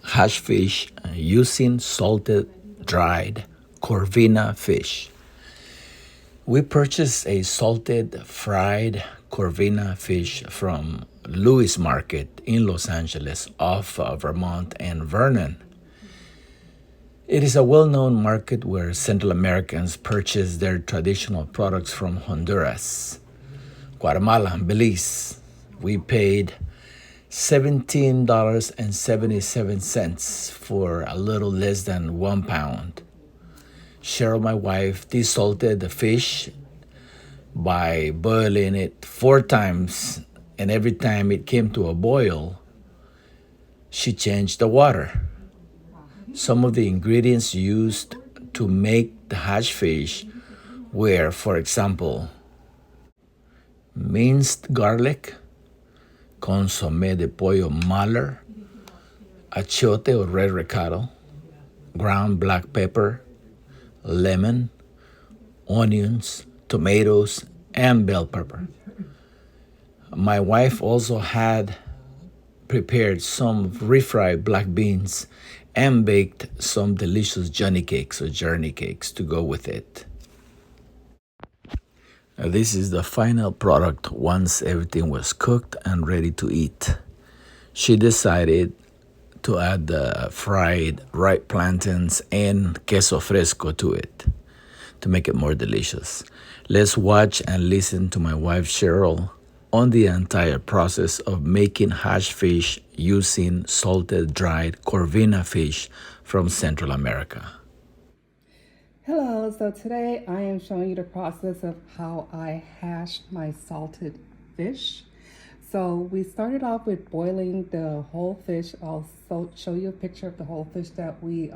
Hash fish using salted dried Corvina fish. We purchased a salted fried Corvina fish from Louis Market in Los Angeles off Vermont and Vernon. It is a well-known market where Central Americans purchase their traditional products from Honduras, Guatemala, and Belize. We paid $17.77 for a little less than 1 pound. Cheryl, my wife, desalted the fish by boiling it 4 times, and every time it came to a boil, she changed the water. Some of the ingredients used to make the hash fish were, for example, minced garlic, consommé de pollo Mahler, achiote or red recado, ground black pepper, lemon, onions, tomatoes, and bell pepper. My wife also had prepared some refried black beans and baked some delicious johnny cakes or journey cakes to go with it. This is the final product once everything was cooked and ready to eat. She decided to add the fried ripe plantains and queso fresco to it to make it more delicious. Let's watch and listen to my wife Cheryl on the entire process of making hash fish using salted dried Corvina fish from Central America. Hello, so today I am showing you the process of how I hashed my salted fish. So we started off with boiling the whole fish. I'll show you a picture of the whole fish that we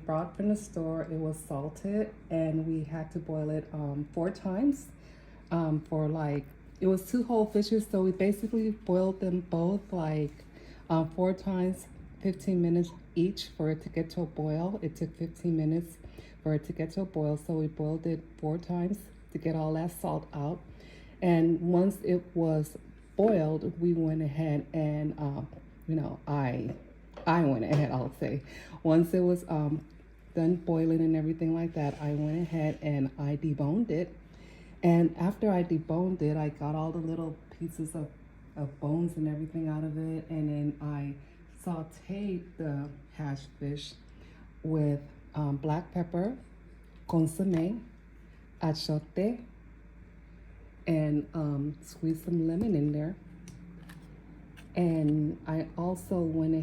brought from the store. It was salted and we had to boil it 4 times it was 2 whole fishes, so we basically boiled them both 4 times, 15 minutes each for it to get to a boil. It took 15 minutes for it to get to a boil, so we boiled it 4 times to get all that salt out. And once it was boiled, we went ahead and I went ahead, I'll say. Once it was done boiling and everything like that, I went ahead and I deboned it. And after I deboned it, I got all the little pieces of bones and everything out of it. And then I sauteed the hash fish with black pepper, consommé, achiote, and squeezed some lemon in there. And I also went